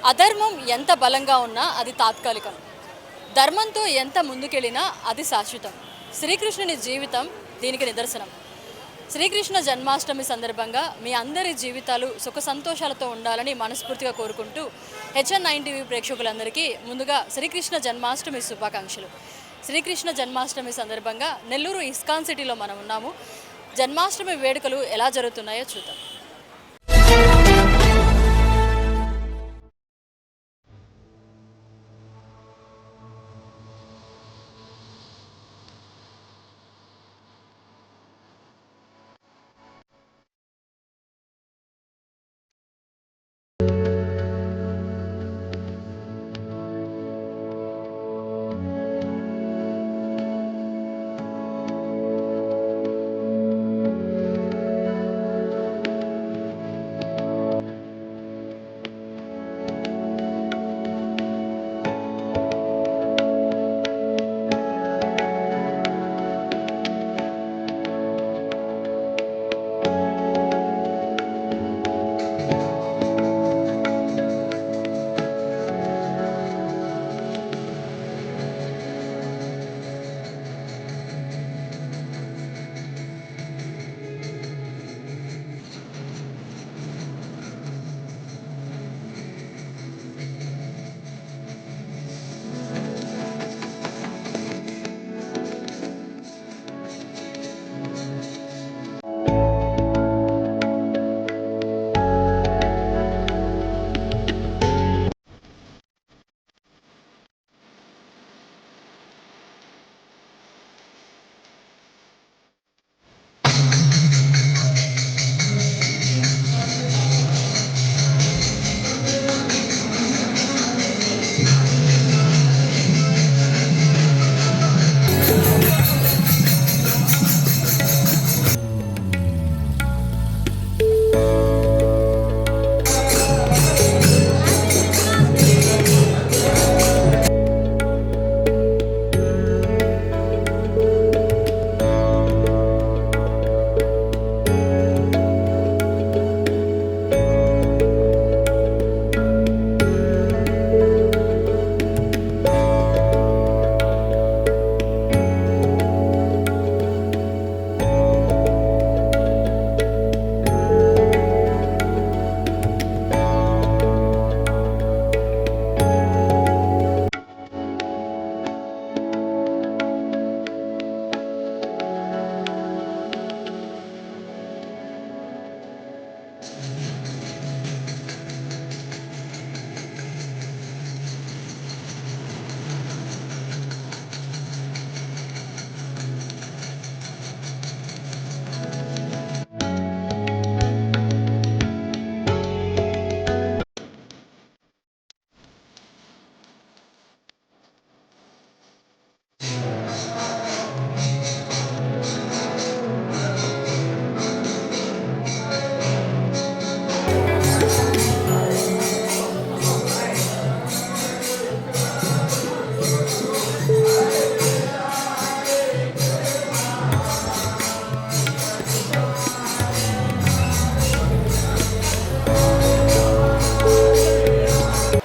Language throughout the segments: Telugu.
అధర్మం ఎంత బలంగా ఉన్నా అది తాత్కాలికం. ధర్మంతో ఎంత ముందుకెళ్ళినా అది శాశ్వతం. శ్రీకృష్ణుని జీవితం దీనికి నిదర్శనం. శ్రీకృష్ణ జన్మాష్టమి సందర్భంగా మీ అందరి జీవితాలు సుఖ సంతోషాలతో ఉండాలని మనస్ఫూర్తిగా కోరుకుంటూ HN9 టీవీ ప్రేక్షకులందరికీ ముందుగా శ్రీకృష్ణ జన్మాష్టమి శుభాకాంక్షలు. శ్రీకృష్ణ జన్మాష్టమి సందర్భంగా నెల్లూరు ఇస్కాన్ సిటీలో మనం ఉన్నాము. జన్మాష్టమి వేడుకలు ఎలా జరుగుతున్నాయో చూద్దాం.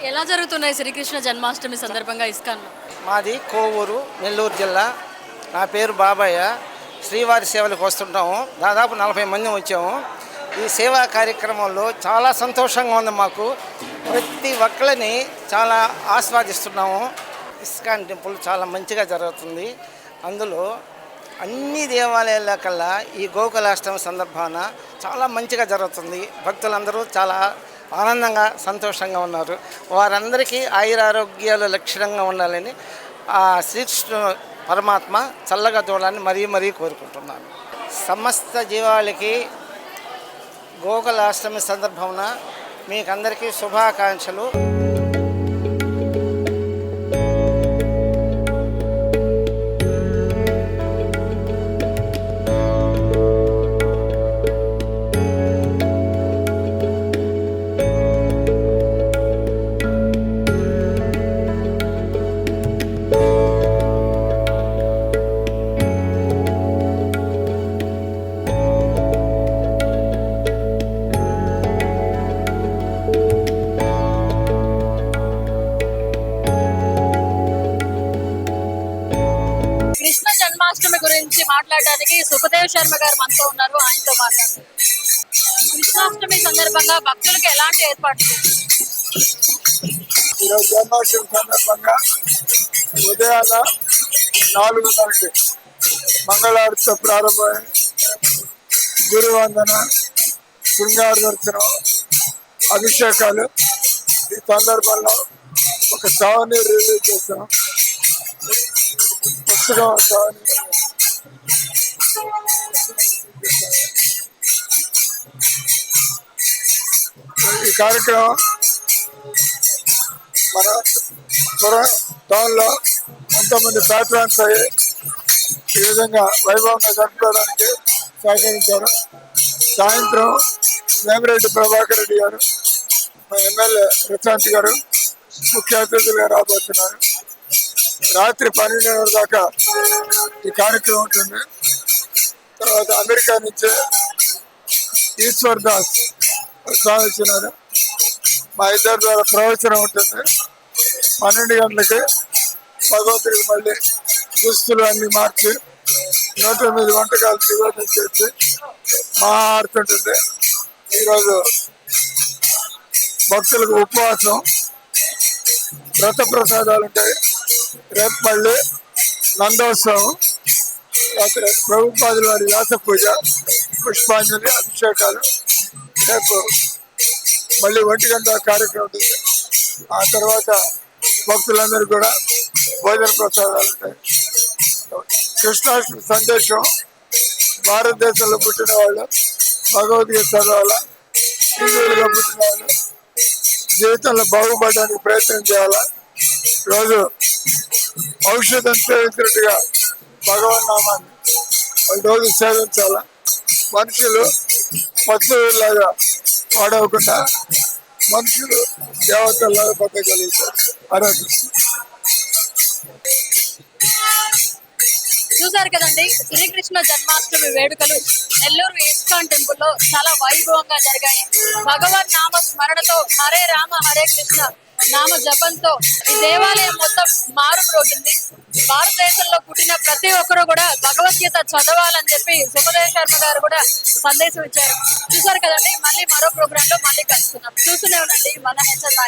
ఎలా జరుగుతున్నాయి శ్రీకృష్ణ జన్మాష్టమి సందర్భంగా ఇస్కాన్లో? మాది కోవూరు, నెల్లూరు జిల్లా. నా పేరు బాబయ్య. శ్రీవారి సేవలకు వస్తుంటాము. దాదాపు 40 మంది వచ్చాము. ఈ సేవా కార్యక్రమంలో చాలా సంతోషంగా ఉంది మాకు. ప్రతి ఒక్కరిని చాలా ఆస్వాదిస్తున్నాము. ఇస్కాన్ టెంపుల్ చాలా మంచిగా జరుగుతుంది. అందులో అన్ని దేవాలయాల కల్లా ఈ గోకులాష్టమి సందర్భాన చాలా మంచిగా జరుగుతుంది. భక్తులందరూ చాలా ఆనందంగా సంతోషంగా ఉన్నారు. వారందరికీ ఆయురారోగ్యాలు లక్షణంగా ఉండాలని ఆ శ్రీకృష్ణ పరమాత్మ చల్లగా చూడాలని మరీ కోరుకుంటున్నాను. సమస్త జీవాలకి గోకులాష్టమి సందర్భమున మీకందరికీ శుభాకాంక్షలు. మాట్లాడడానికి సుఖదేవ్ శర్మ గారు మనతో ఉన్నారు. ఆయనతో మాట్లాడుతున్నారు. కృష్ణాష్టమి సందర్భంగా భక్తులకు ఎలాంటి ఏర్పాట్లు చేశారు? ఈరోజు జన్మాష్టమి సందర్భంగా ఉదయాన 4:30కి మంగళారతితో ప్రారంభమై గురువందన, శృంగార దర్శనం, అభిషేకాలు. ఈ సందర్భంలో ఒక సావని రిలీజ్ చేసాం. పుస్తకం సావని ఈ కార్యక్రమం మన టౌన్లో ఎంతోమంది ప్యాట్రాన్స్ అయ్యి ఈ విధంగా వైభవంగా జరుపుకోవడానికి సహకరించారు. సాయంత్రం వేమిరెడ్డి ప్రభాకర్ రెడ్డి గారు, మా ఎమ్మెల్యే ప్రశాంత్ గారు ముఖ్య అతిథులుగా రాబోతున్నారు. రాత్రి 12:30 దాకా ఈ కార్యక్రమం ఉంటుంది. తర్వాత అమెరికా నుంచి ఈశ్వర్ దాస్ స్వామి వచ్చినారు. మా ఇద్దరి ద్వారా ప్రవచనం ఉంటుంది. 12 గంటలకి భగవంతుడికి మళ్ళీ దుస్తులు అన్ని మార్చి 108 వంటకాలు నివేదన చేసి మారుతుంటుంది. ఈరోజు భక్తులకు ఉపవాసం, వ్రత ప్రసాదాలు ఉంటాయి. రేపు మళ్ళీ నందోత్సవం, రాత్రి ప్రభుపాదుల వారి వ్యాస పూజ, పుష్పాంజలి, అభిషేకాలు. రేపు మళ్ళీ 1 గంట కార్యక్రమం ఉంటుంది. ఆ తర్వాత భక్తులందరూ కూడా భోజన ప్రసాదాలు ఉంటాయి. కృష్ణాష్టమి సందేశం, భారతదేశంలో పుట్టిన వాళ్ళు భగవద్గీత చదవాలా, హిందువులుగా పుట్టిన వాళ్ళు జీవితంలో బాగుపడడానికి ప్రయత్నం చేయాలా, రోజు ఔషధం సేవించినట్టుగా భగవన్ నామాన్ని వాళ్ళు రోజు సేవించాలా, మనుషులు పశువులాగా పాడవకుండా మనుషులు దేవతల్లాగా బతకగలుగుతారు. అరవై చూసారు కదండి, శ్రీకృష్ణ జన్మాష్టమి వేడుకలు నెల్లూరు ఇస్కాన్ టెంపుల్లో చాలా వైభవంగా జరిగాయి. భగవన్ నామ స్మరణతో, హరే రామ హరే కృష్ణ నామ జపంతో ఈ దేవాలయం మొత్తం మారుమ్రోగింది. భారతదేశంలో పుట్టిన ప్రతి ఒక్కరూ కూడా భగవద్గీత చదవాలని చెప్పి సుఖదేవ్ శర్మ గారు కూడా సందేశం ఇచ్చారు. చూసారు కదండి, మళ్ళీ మరో ప్రోగ్రామ్ లో మళ్ళీ కలుసుకుందాం. చూస్తూనే ఉండండి మన హెచ్ఎన్.